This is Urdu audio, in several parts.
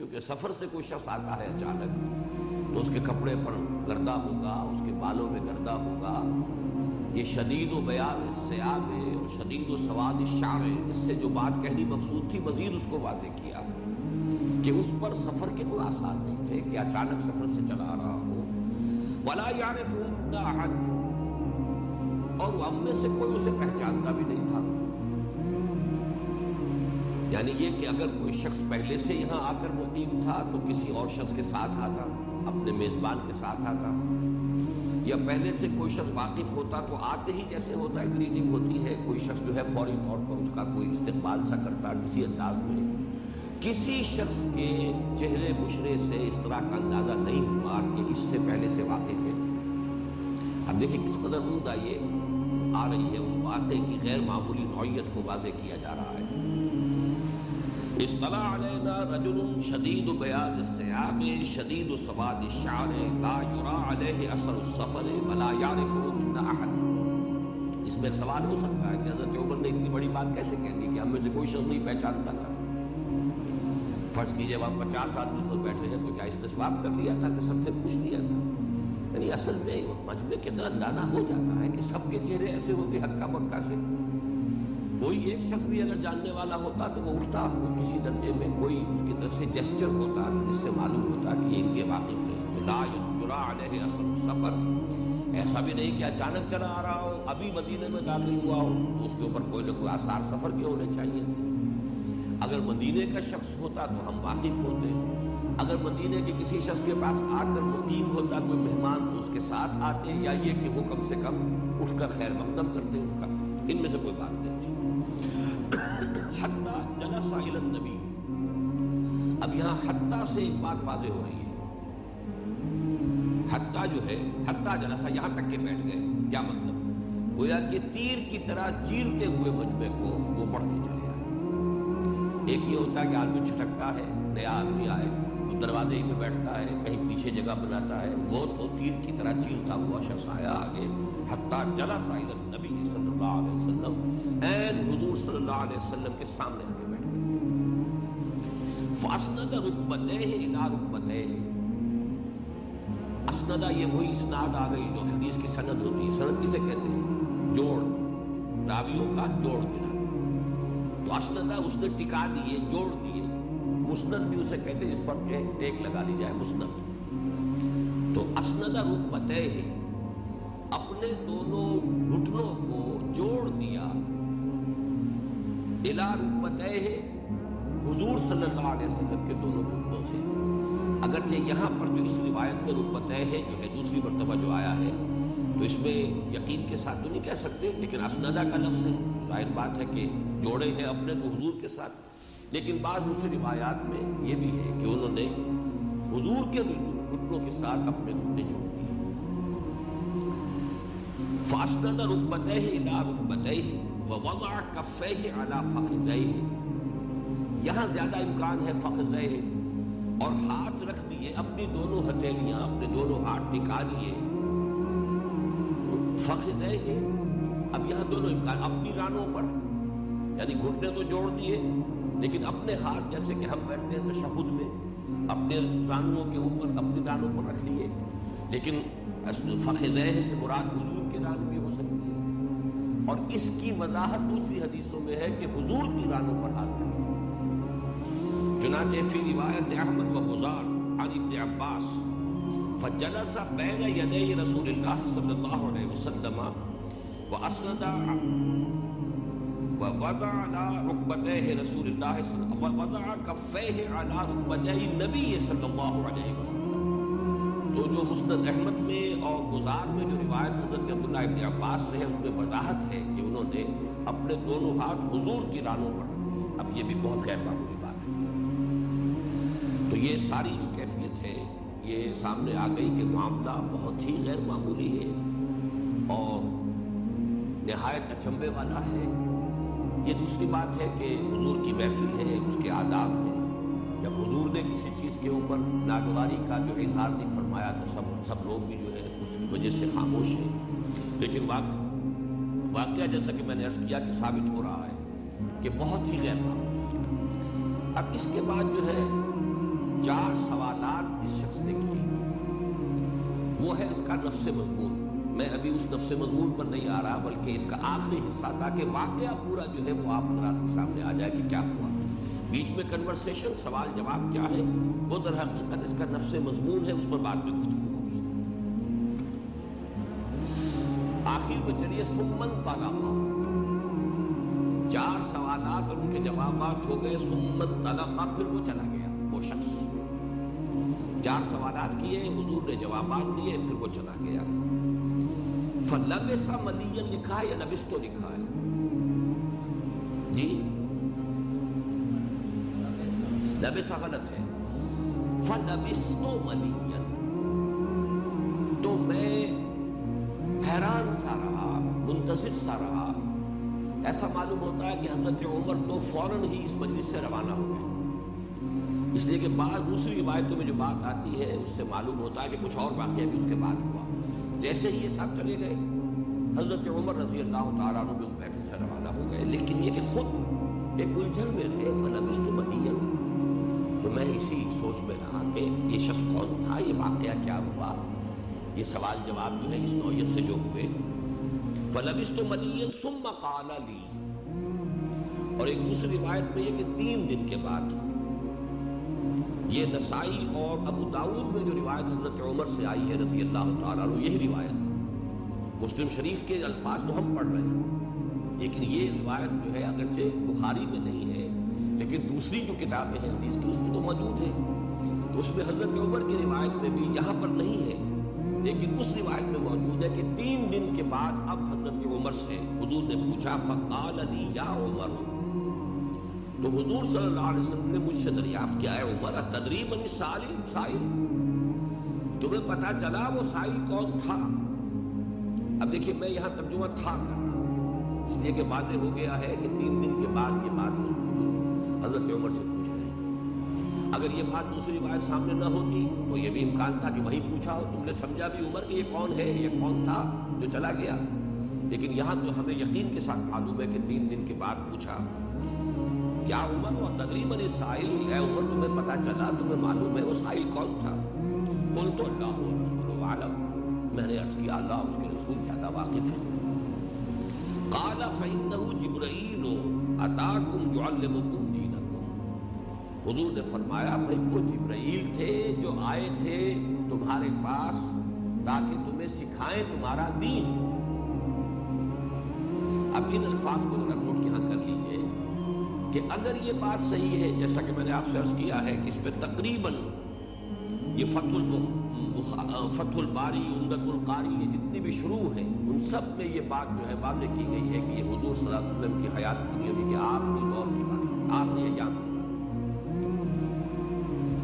کیونکہ سفر سے کوئی شخص آتا ہے اچانک تو اس کے کپڑے پر گردہ ہوگا، اس کے بالوں میں گردہ ہوگا. یہ شدید و بیاض الثیاب ہے اور شدید و سواد الشعر ہے. اس سے جو بات کہنی مقصود تھی مزید اس کو واضح کیا کہ اس پر سفر کے کوئی آثار نہیں تھے کہ اچانک سفر سے چلا رہا ہو. ولا يعرفون احد، اور وہ ہم میں سے کوئی اسے پہچانتا بھی نہیں تھا. یعنی یہ کہ اگر کوئی شخص پہلے سے یہاں آ کر مقیم تھا تو کسی اور شخص کے ساتھ آتا، اپنے میزبان کے ساتھ آتا، یا پہلے سے کوئی شخص واقف ہوتا تو آتے ہی جیسے ہوتا ہے گریٹنگ ہوتی ہے، کوئی شخص جو ہے فوری طور پر اس کا کوئی استقبال سا کرتا کسی انداز میں. کسی شخص کے چہرے مشرے سے اس طرح کا اندازہ نہیں ہوا کہ اس سے پہلے سے واقف ہے. اب دیکھیں کس قدر عمدہ یہ آ رہی ہے، اس واقعے کی غیر معمولی نوعیت کو واضح کیا جا رہا ہے. اطلع علینا رجل شدید بیاض الثیاب شدید سواد الشعر لا یری علیہ اثر السفر ولا یعرفہ منا احد. اس میں ایک سوال ہو سکتا ہے کہ حضرت عمر نے اتنی بڑی بات کیسے کہہ دی کہ ہم میں سے کوئی شخص نہیں پہچانتا تھا. فرض کیجئے وہاں 50 آدمی سب بیٹھے ہیں تو کیا استصواب کر لیا تھا کہ سب سے پوچھ لیا تھا؟ یعنی اصل میں مجمع کے اندر اندازہ ہو جاتا ہے کہ سب کے چہرے ایسے ہوتے ہکا مکا سے. کوئی ایک شخص بھی اگر جاننے والا ہوتا تو وہ اٹھتا کسی درجے میں، کوئی اس کی طرف سے جسچر ہوتا جس سے معلوم ہوتا کہ یہ ان کے واقف ہے. لا یرا علیہ اثر السفر، ایسا بھی نہیں کہ اچانک چلا آ رہا ہو، ابھی مدینے میں داخل ہوا ہو تو اس کے اوپر کوئی نہ کوئی آثار سفر کے ہونے چاہیے تھے. اگر مدینے کا شخص ہوتا تو ہم واقف ہوتے. اگر مدینے کے کسی شخص کے پاس آ کر مقیم ہوتا کوئی مہمان تو اس کے ساتھ آتے، یا یہ کہ وہ کم سے کم اٹھ کر خیر مقدم کرتے ان کا. ان میں سے کوئی بات نہیں تھی. حتی جلس الی النبی، اب یہاں حتی سے ایک بات واضح ہو رہی ہے. حتی جو ہے، حتی جلسہ یہاں تک کے بیٹھ گئے، کیا مطلب؟ گویا کہ تیر کی طرح چیرتے ہوئے مجمع کو وہ بڑھتے چلے آئے. ایک یہ ہوتا ہے کہ آدمی چھٹکتا ہے، نیا آدمی آئے تو دروازے ہی میں بیٹھتا ہے، کہیں پیچھے جگہ بناتا ہے. وہ تو تیر کی طرح چیرتا ہوا شخص آیا آگے. حتی جلس الی النبی صلی اللہ علیہ وسلم، این حضور صلی اللہ علیہ وسلم کے سامنے آگے بیٹھ گئے. فاسند رکبتیہ الی رکبتیہ، اسندہ یہ وہی اسناد آ گئی جو حدیث کی سند ہوتی ہے. سند کسے کہتے ہیں؟ جوڑ، راویوں کا جوڑ ملا. تو اسندہ اس نے ٹکا دیے، جوڑ دیے. مسند بھی اسے کہتے ہیں جس پر کہ ٹیک لگا لی جائے، مسند. تو اسندہ رکبتیہ، اپنے دونوں گھٹنوں کو جوڑ دیا. الی رکبتیہ، حضور صلی اللہ علیہ وسلم کے دونوں گھٹنوں سے. اگرچہ یہاں پر جو اس روایت میں رکبتیہ ہے جو ہے دوسری مرتبہ جو آیا ہے تو اس میں یقین کے ساتھ تو نہیں کہہ سکتے، لیکن اسندہ کا لفظ ہے. ظاہر بات ہے کہ جوڑے ہیں اپنے تو حضور کے ساتھ. لیکن بعض دوسری روایات میں یہ بھی ہے کہ انہوں نے حضور کے گھٹنوں کے ساتھ اپنے گھٹنے جوڑ دیے. فاسند رکبتیہ الی رکبتیہ ووضع کفیہ علی فخذیہ، یہاں زیادہ امکان ہے فخذیہ، اور ہاتھ رکھ دیے، اپنی دونوں ہتھیلیاں، اپنے دونوں ہاتھ ٹکا دیے فخذیہ. اب یہاں دونوں امکان، اپنی رانوں پر، یعنی گھٹنے تو جوڑ دیے لیکن اپنے ہاتھ جیسے کہ ہم بیٹھتے ہیں تشہد میں اپنے رانوں کے اوپر، اپنی رانوں پر رکھ لیے. لیکن فخذیہ سے مراد حضور کی ران بھی ہو سکتی ہے، اور اس کی وضاحت دوسری حدیثوں میں ہے کہ حضور کی رانوں پر ہاتھ رکھے. چنانچہ فی روایت احمد و بزار عن ابن عباس فجلس بین یدی رسول اللہ صلی اللہ علیہ وسلم واسند ووضع على ركبتيه رسول الله صلی اللہ علیہ وسلم ووضع کفیہ على ركبتي النبی صلی اللہ علیہ وسلم. تو جو مسند احمد میں اور گزار میں جو روایت حضرت عبداللہ ابن عباس سے ہے اس میں وضاحت ہے کہ انہوں نے اپنے دونوں ہاتھ حضور کی رانوں پر. اب یہ بھی بہت غیر معمولی بات ہے. تو یہ ساری جو کیفیت ہے یہ سامنے آ گئی کہ معاملہ بہت ہی غیر معمولی ہے اور نہایت اچنبے والا ہے. یہ دوسری بات ہے کہ حضور کی محفل ہے، اس کے آداب ہیں. جب حضور نے کسی چیز کے اوپر ناگواری کا جو اظہار نہیں فرمایا تو سب لوگ بھی جو ہے اس کی وجہ سے خاموش ہیں. لیکن واقعہ جیسا کہ میں نے عرض کیا کہ ثابت ہو رہا ہے کہ بہت ہی غیر معمولی. اب اس کے بعد جو ہے 4 سوالات اس شخص نے کیے، وہ ہے اس کا نفس مضمون۔ میں ابھی اس نفس مضمون پر نہیں آ رہا، بلکہ اس کا آخری حصہ تاکہ واقعہ پورا جو ہے وہ آپ حضرات کے سامنے آ جائے کہ کیا ہوا۔ بیچ میں کنورسیشن، سوال جواب کیا ہے، وہ در حقیقت اس کا نفس مضمون ہے، اس پر بعد میں گفتگو ہوگی۔ آخر میں چلیے ثم انطلق، 4 سوالات اور ان کے جوابات ہو گئے، ثم انطلق، پھر وہ چلا گیا وہ شخص۔ 4 سوالات کیے، حضور نے جوابات دیے، پھر وہ چلا گیا۔ فلبث ملیا لکھا ہے یا لبثت لکھا ہے؟ جی لبث غلط ہے، فلبثت ملیا، تو میں حیران سا رہا، منتظر سا رہا۔ ایسا معلوم ہوتا ہے کہ حضرت عمر تو فوراً ہی اس مجلس سے روانہ ہو گئے، اس لیے کہ بعض دوسری روایتوں میں جو بات آتی ہے اس سے معلوم ہوتا ہے کہ کچھ اور واقعہ بھی اس کے بعد ہوا۔ جیسے ہی یہ سب چلے گئے، حضرت عمر رضی اللہ تعالیٰ عنہ بھی اس محفل سے روانہ ہو گئے، لیکن یہ کہ خود ایک الجھن میں رہے، فلبثت ملیا، تو میں اسی سوچ میں رہا کہ یہ شخص کون تھا، یہ واقعہ کیا ہوا، یہ سوال جواب جو ہے اس نوعیت سے جو ہوئے۔ فلبثت ملیا ثم قال لی، اور ایک دوسری روایت میں یہ کہ 3 دن کے بعد۔ یہ نسائی اور ابو داؤد میں جو روایت حضرت عمر سے آئی ہے رضی اللہ تعالیٰ عنہ، یہی روایت ہے۔ مسلم شریف کے الفاظ تو ہم پڑھ رہے ہیں، لیکن یہ روایت جو ہے اگرچہ بخاری میں نہیں ہے، لیکن دوسری جو کتابیں ہیں حدیث کی اس میں تو موجود ہے۔ تو اس میں حضرت عمر کی روایت میں بھی یہاں پر نہیں ہے، لیکن اس روایت میں موجود ہے کہ 3 دن کے بعد اب حضرت عمر سے حضور نے پوچھا، فقال لی یا عمر، تو حضور صلی اللہ علیہ وسلم نے مجھ سے دریافت کیا ہے، عمر اتدری من السائل، تمہیں پتا چلا وہ سائل کون تھا؟ اب دیکھیے میں یہاں ترجمہ تھا کر رہا ہوں، اس لیے کہ واضح ہو گیا ہے کہ 3 دن کے بعد یہ بات حضرت عمر سے پوچھ رہے ہیں۔ اگر یہ بات دوسری بات سامنے نہ ہوتی تو یہ بھی امکان تھا کہ وہی پوچھا ہو، تم نے سمجھا بھی عمر کہ یہ کون ہے، یہ کون تھا جو چلا گیا، لیکن یہاں تو ہمیں یقین کے ساتھ معلوم ہے کہ 3 دن کے بعد پوچھا، یا عمر وتدری من السائل، اے عمر تمہیں پتا چلا، تمہیں معلوم ہے وہ سائل کون تھا؟ قلت اللہ ورسولہ اعلم، میں نے عرض کیا اللہ اس کے رسول زیادہ واقف ہیں۔ قال فإنه جبرائیل اتاکم یعلمکم دینکم، حضور نے فرمایا بھائی وہ جبرائیل تھے جو آئے تھے تمہارے پاس تاکہ تمہیں سکھائیں تمہارا دین۔ اب ان الفاظ کو ذرا نوٹ یہاں کر لیجئے کہ اگر یہ بات صحیح ہے، جیسا کہ میں نے آپ سے عرض کیا ہے کہ اس پہ تقریباً یہ فتح الباری، عمدۃ القاری، یہ جتنی بھی شروع ہیں ان سب میں یہ بات جو ہے واضح کی گئی ہے کہ یہ حضور صلی اللہ علیہ وسلم کی حیات دنیاوی کے آخری دور کی بات، آخری ایام کی بات۔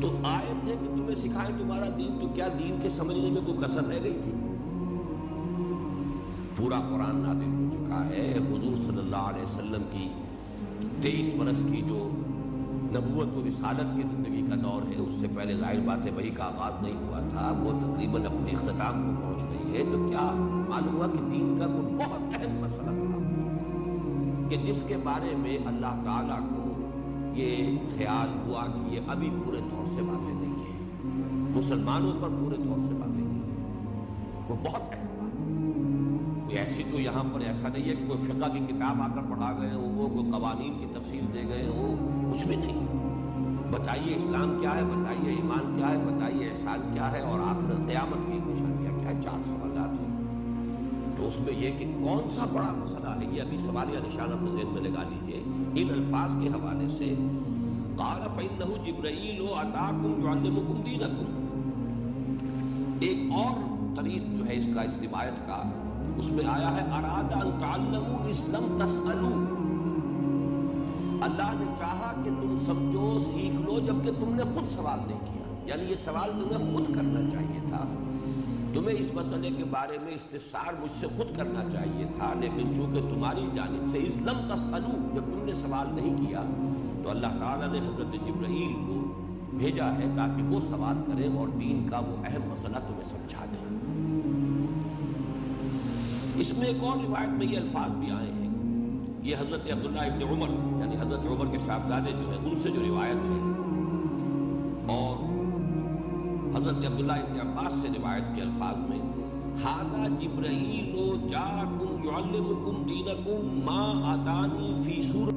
تو آئے تھے کہ تمہیں سکھائیں تمہارا دین، تو کیا دین کے سمجھنے میں کوئی کسر رہ گئی تھی؟ پورا قرآن نازل ہو چکا ہے، حضور صلی اللہ علیہ وسلم کی 23 برس کی جو نبوت و رسالت کی زندگی کا دور ہے، اس سے پہلے ظاہر بات ہے وحی کا آغاز نہیں ہوا تھا، وہ تقریباً اپنے اختتام کو پہنچ رہی ہے۔ تو کیا معلوم ہوا کہ دین کا کوئی بہت اہم مسئلہ تھا کہ جس کے بارے میں اللہ تعالیٰ کو یہ خیال ہوا کہ یہ ابھی پورے طور سے واضح نہیں ہے، مسلمانوں پر پورے طور سے واضح نہیں ہے، وہ بہت اہم بات ہے۔ کوئی ایسی تو یہاں پر ایسا نہیں ہے کہ کوئی فقہ کی کتاب آ کر پڑھا گئے ہوں، وہ کوئی قوانین کی تفصیل دے گئے ہوں، کچھ بھی نہیں۔ بتائیے اسلام کیا ہے، بتائیے ایمان کیا ہے، بتائیے احسان کیا ہے، اور آخرت قیامت کی نشانیاں کیا ہے، 4 سوالات ہیں۔ تو اس میں یہ کہ کون سا بڑا مسئلہ ہے، یہ ابھی سوال یا نشان اپنے ذہن میں لگا لیجئے ان الفاظ کے حوالے سے۔ قال فإنه جبرائیل اتاکم یعلمکم دینکم، ایک اور طریق جو ہے اس کا، اس روایت کا، اس میں آیا ہے اراد ان تعلموا اس لم تسألوا، اللہ نے چاہا کہ تم سمجھو سیکھ لو جبکہ تم نے خود سوال نہیں کیا، یعنی یہ سوال تمہیں خود کرنا چاہیے تھا، تمہیں اس مسئلے کے بارے میں استفسار مجھ سے خود کرنا چاہیے تھا، لیکن چونکہ تمہاری جانب سے اس لم تسألوا، جب تم نے سوال نہیں کیا تو اللہ تعالیٰ نے حضرت جبرائیل کو بھیجا ہے تاکہ وہ سوال کریں اور دین کا وہ اہم مسئلہ تمہیں سمجھا دیں۔ اس میں ایک اور روایت میں یہ الفاظ بھی آئے ہیں، یہ حضرت عبداللہ ابن عمر یعنی حضرت عمر کے صاحبزادے جو ہیں ان سے جو روایت ہے، اور حضرت عبداللہ ابن عباس سے روایت کے الفاظ میں ھذا جبرائیل جاءکم یعلمکم دینکم ما اتانی فی سورۃ